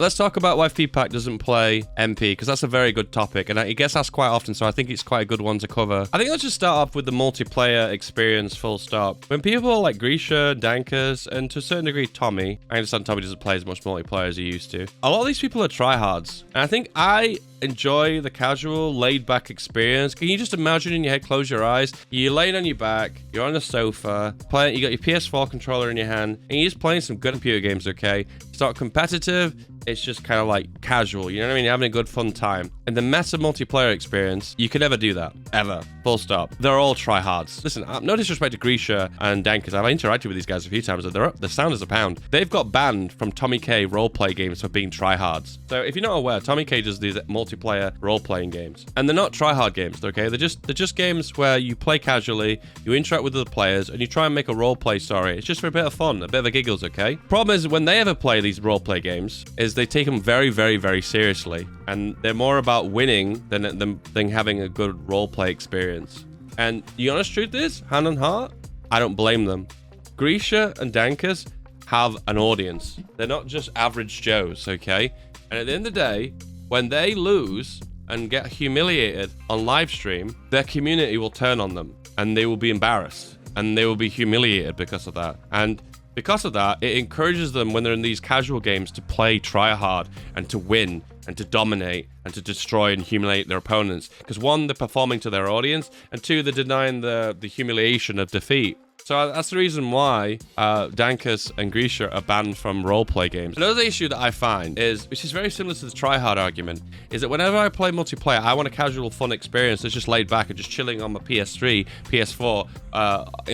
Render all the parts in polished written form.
Let's talk about why Feedback doesn't play MP, because that's a very good topic, and it gets asked quite often, so I think it's quite a good one to cover. I think let's just start off with the multiplayer experience, full stop. When people like Grisha, Dankers, and to a certain degree Tommy, I understand Tommy doesn't play as much multiplayer as he used to. A lot of these people are tryhards, and I think I enjoy the casual, laid-back experience. Can you just imagine in your head, close your eyes, you're laying on your back, you're on a sofa, playing, you got your PS4 controller in your hand, and you're just playing some good computer games, okay? It's not competitive, it's just kind of like casual, you know what I mean? You're having a good fun time. And the meta multiplayer experience, you can never do that. Ever. Full stop. They're all tryhards. Listen, no disrespect to Grisha and Dankers. I've interacted with these guys a few times, and they're sound as a pound. They've got banned from Tommy K roleplay games for being tryhards. So if you're not aware, Tommy K does these multiplayer role-playing games. And they're not tryhard games, okay? They're just games where you play casually, you interact with other players, and you try and make a roleplay story. It's just for a bit of fun, a bit of a giggles, okay? Problem is, when they ever play these roleplay games, is they take them very, very, very seriously. And they're more about winning than having a good roleplay experience. And the honest truth is, hand on heart, I don't blame them. Grisha and Dankers have an audience. They're not just average Joes, okay? And at the end of the day, when they lose and get humiliated on live stream, their community will turn on them and they will be embarrassed and they will be humiliated because of that. And because of that, it encourages them when they're in these casual games to play try hard and to win and to dominate and to destroy and humiliate their opponents. Because one, they're performing to their audience, and two, they're denying the humiliation of defeat. So that's the reason why Dankers and Grisha are banned from roleplay games. Another issue that I find is, which is very similar to the tryhard argument, is that whenever I play multiplayer, I want a casual, fun experience that's just laid back and just chilling on my PS3, PS4,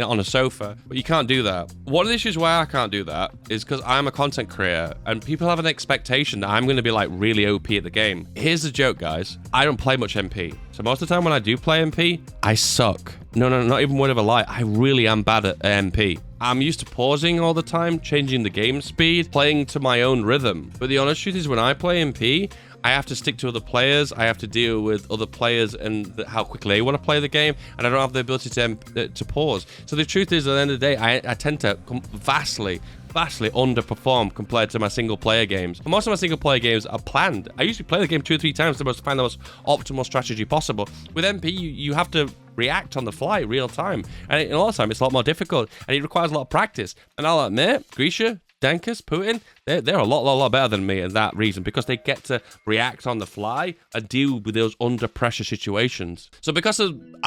on a sofa. But you can't do that. One of the issues why I can't do that is because I'm a content creator and people have an expectation that I'm going to be like really OP at the game. Here's the joke, guys. I don't play much MP. So most of the time when I do play MP, I suck. No, not even word of a lie. I really am bad at MP. I'm used to pausing all the time, changing the game speed, playing to my own rhythm. But the honest truth is when I play MP, I have to stick to other players. I have to deal with other players and how quickly they want to play the game. And I don't have the ability to pause. So the truth is, at the end of the day, I tend to vastly underperform compared to my single player games. And most of my single player games are planned. I usually play the game 2 or 3 times to find the most optimal strategy possible. With MP, you have to react on the fly real time. And a lot of time, it's a lot more difficult. And it requires a lot of practice. And I'll admit, Grisha, Dankers, Putin, they're a lot better than me in that reason, because they get to react on the fly and deal with those under pressure situations. So because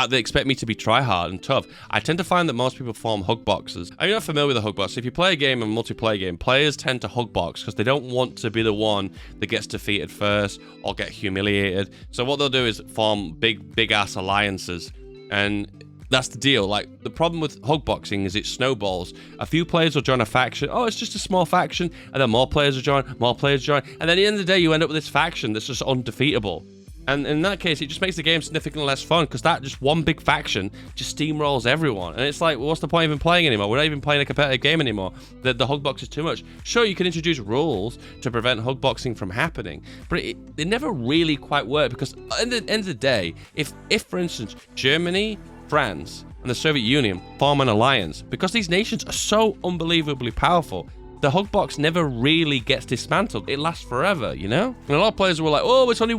they expect me to be tryhard and tough, I tend to find that most people form hug boxes. Are you not familiar with a hug box? If you play a game, a multiplayer game, players tend to hug box because they don't want to be the one that gets defeated first or get humiliated. So what they'll do is form big ass alliances. And that's the deal. Like, the problem with hug boxing is it snowballs. A few players will join a faction. Oh, it's just a small faction. And then more players will join, more players join. And then at the end of the day, you end up with this faction that's just undefeatable. And in that case, it just makes the game significantly less fun because that just one big faction just steamrolls everyone. And it's like, well, what's the point of even playing anymore? We're not even playing a competitive game anymore. The hug box is too much. Sure, you can introduce rules to prevent hug boxing from happening, but they never really quite work because at the end of the day, if for instance, Germany, France, and the Soviet Union form an alliance, because these nations are so unbelievably powerful, the hug box never really gets dismantled. It lasts forever, you know? And a lot of players were like, oh, it's only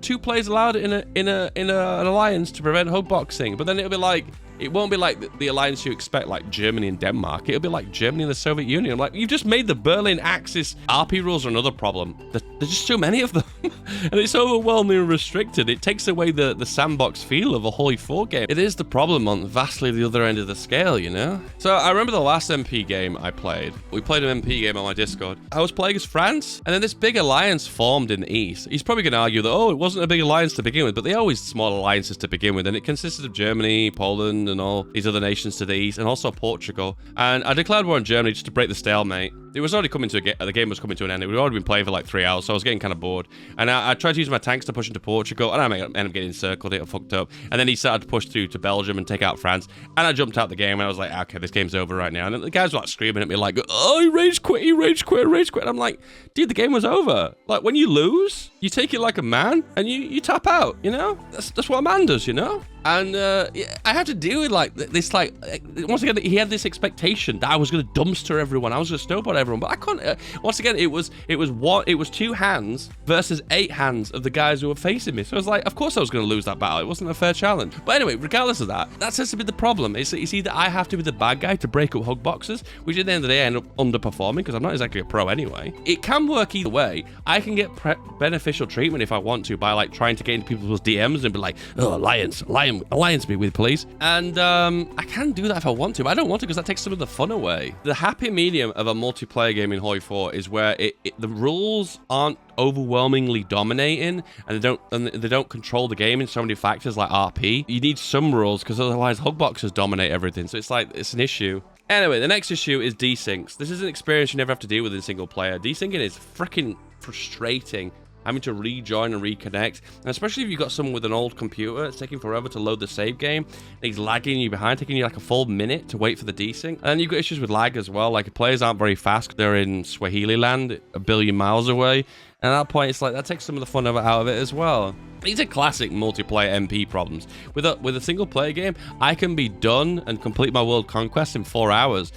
two players allowed in an alliance to prevent hug boxing. But then it'll be like, it won't be like the alliance you expect, like Germany and Denmark. It'll be like Germany and the Soviet Union. I'm like, you've just made the Berlin Axis. RP rules are another problem. There's just too many of them. And it's overwhelmingly restricted. It takes away the sandbox feel of a HOI4 game. It is the problem on vastly the other end of the scale, you know? So I remember the last MP game I played. We played an MP game on my Discord. I was playing as France, and then this big alliance formed in the East. He's probably going to argue that, oh, it wasn't a big alliance to begin with, but they always small alliances to begin with, and it consisted of Germany, Poland, and all these other nations to the east, and also Portugal. And I declared war on Germany just to break the stalemate. It was already coming to the game was coming to an end. We'd already been playing for like 3 hours, so I was getting kind of bored. And I tried to use my tanks to push into Portugal, and I ended up getting encircled. It fucked up. And then he started to push through to Belgium and take out France. And I jumped out the game, and I was like, okay, this game's over right now. And the guys were like screaming at me like, oh, he rage quit. And I'm like, dude, the game was over. Like, when you lose, you take it like a man, and you tap out, you know? That's what a man does, you know? And I had to deal with like this, like, once again, he had this expectation that I was going to dumpster everyone. I was going to snowball everyone, but I couldn't. Once again, it was 2 hands versus 8 hands of the guys who were facing me. So I was like, of course I was going to lose that battle. It wasn't a fair challenge. But anyway, regardless of that, that seems to be the problem. It's either I have to be the bad guy to break up hug boxes, which at the end of the day I end up underperforming because I'm not exactly a pro anyway. It can work either way. I can get beneficial treatment if I want to by like trying to get into people's DMs and be like, oh, alliance me with, please. And I can do that if I want to, but I don't want to because that takes some of the fun away. The happy medium of a multiplayer game in HOI4 is where the rules aren't overwhelmingly dominating, and they don't control the game in so many factors like RP. You need some rules because otherwise hug boxes dominate everything. So it's an issue. Anyway, the next issue is desyncs. This is an experience you never have to deal with in single player. Desyncing is freaking frustrating. Having to rejoin and reconnect, and especially if you've got someone with an old computer, it's taking forever to load the save game, and he's lagging you behind, taking you like a full minute to wait for the desync. And then you've got issues with lag as well, like if players aren't very fast, they're in Swahili land, a billion miles away, and at that point it's like that takes some of the fun out of it as well. These are classic multiplayer MP problems. With a single player game, I can be done and complete my world conquest in 4 hours.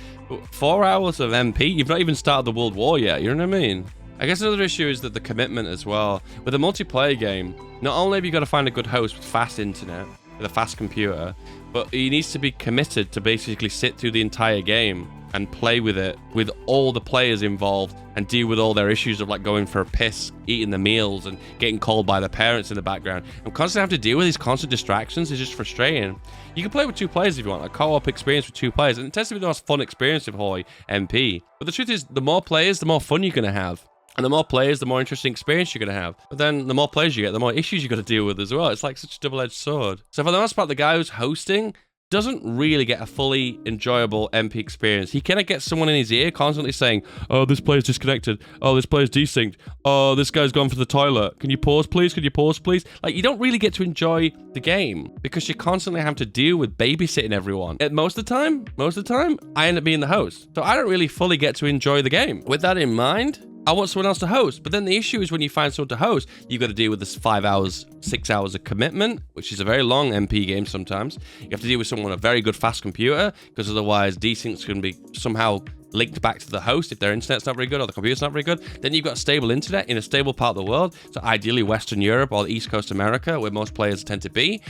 4 hours of MP, you've not even started the world war yet, you know what I mean? I guess another issue is that the commitment as well. With a multiplayer game, not only have you got to find a good host with fast internet, with a fast computer, but he needs to be committed to basically sit through the entire game and play with it with all the players involved and deal with all their issues of like going for a piss, eating the meals, and getting called by their parents in the background. And constantly have to deal with these constant distractions is just frustrating. You can play with 2 players if you want, a co-op experience with 2 players, and it tends to be the most fun experience of HOI MP. But the truth is, the more players, the more fun you're going to have. And the more players, the more interesting experience you're going to have. But then the more players you get, the more issues you got to deal with as well. It's like such a double-edged sword. So for the most part, the guy who's hosting doesn't really get a fully enjoyable MP experience. He kind of gets someone in his ear constantly saying, oh, this player's disconnected. Oh, this player's desynced. Oh, this guy's gone for the toilet. Can you pause, please? Can you pause, please? Like, you don't really get to enjoy the game because you constantly have to deal with babysitting everyone. Most of the time, I end up being the host. So I don't really fully get to enjoy the game. With that in mind, I want someone else to host. But then the issue is when you find someone to host, you've got to deal with this 5 hours, 6 hours of commitment, which is a very long MP game sometimes. You have to deal with someone with a very good fast computer, because otherwise desyncs can be somehow linked back to the host if their internet's not very good or the computer's not very good. Then you've got stable internet in a stable part of the world, so ideally Western Europe or East Coast America, where most players tend to be.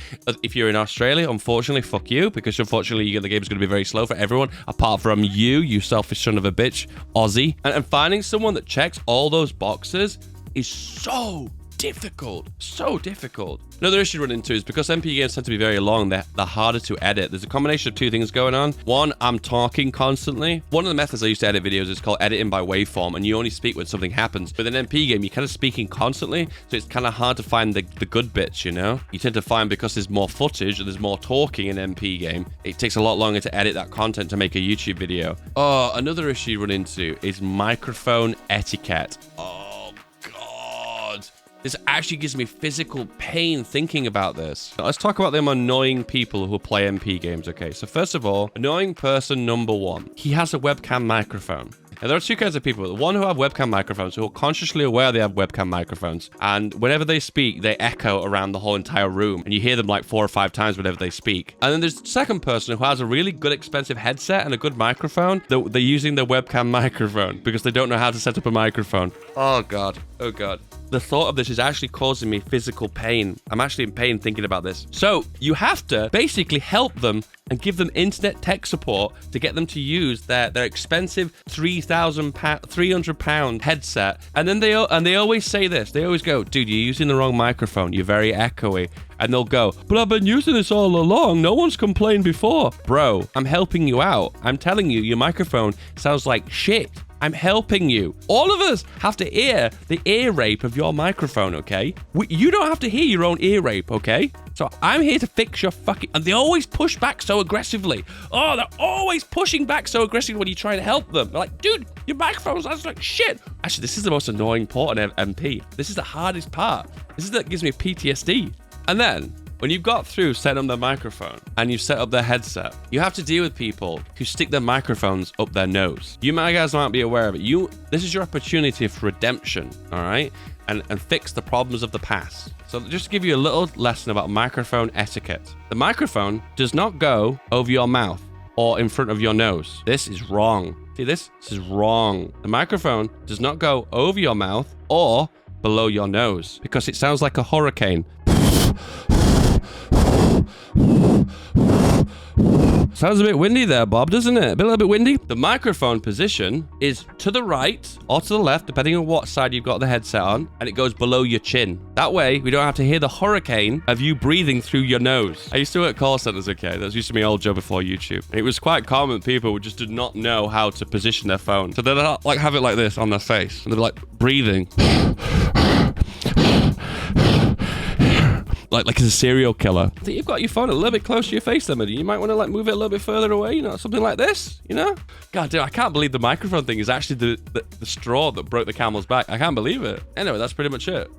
If you're in Australia, unfortunately, fuck you, because unfortunately the game's going to be very slow for everyone, apart from you selfish son of a bitch, Aussie. And finding someone that checks all those boxes is so difficult. Another issue to run into is because MP games tend to be very long, they're harder to edit. There's a combination of 2 things going on. One, I'm talking constantly. One of the methods I used to edit videos is called editing by waveform, and you only speak when something happens. With an MP game, you're kind of speaking constantly, so it's kind of hard to find the good bits, you know? You tend to find because there's more footage and there's more talking in an MP game, it takes a lot longer to edit that content to make a YouTube video. Oh, another issue you run into is microphone etiquette. This actually gives me physical pain thinking about this. Now, let's talk about them annoying people who play MP games, okay? So first of all, annoying person number 1. He has a webcam microphone. Now, there are 2 kinds of people. The one who have webcam microphones, who are consciously aware they have webcam microphones, and whenever they speak, they echo around the whole entire room, and you hear them like 4 or 5 times whenever they speak. And then there's the second person who has a really good expensive headset and a good microphone. They're using their webcam microphone because they don't know how to set up a microphone. Oh God. The thought of this is actually causing me physical pain. I'm actually in pain thinking about this. So you have to basically help them and give them internet tech support to get them to use their expensive £300 headset. And then they always say this. They always go, dude, you're using the wrong microphone. You're very echoey. And they'll go, but I've been using this all along. No one's complained before. Bro, I'm helping you out. I'm telling you, your microphone sounds like shit. I'm helping you. All of us have to hear the ear rape of your microphone, okay? You don't have to hear your own ear rape, okay? So I'm here to fix your fucking... And they always push back so aggressively. Oh, they're always pushing back so aggressively when you try to help them. They're like, dude, your microphone sounds like shit. Actually, this is the most annoying part of MP. This is the hardest part. This is that gives me PTSD. And then, when you've got through setting up their microphone and you've set up their headset, you have to deal with people who stick their microphones up their nose. You guys might be aware of it. This is your opportunity for redemption, all right? And fix the problems of the past. So just to give you a little lesson about microphone etiquette. The microphone does not go over your mouth or in front of your nose. This is wrong. See this? This is wrong. The microphone does not go over your mouth or below your nose because it sounds like a hurricane. Sounds a bit windy there, Bob, doesn't it? A little bit windy. The microphone position is to the right or to the left, depending on what side you've got the headset on, and it goes below your chin. That way, we don't have to hear the hurricane of you breathing through your nose. I used to work call centers, okay? That used to be my old job before YouTube. And it was quite common. People just did not know how to position their phone. So they'd like have it like this on their face, and they're like breathing. Like a serial killer. I think you've got your phone a little bit close to your face there, buddy. You might want to like move it a little bit further away, you know, something like this, you know? God damn, I can't believe the microphone thing is actually the straw that broke the camel's back. I can't believe it. Anyway, that's pretty much it.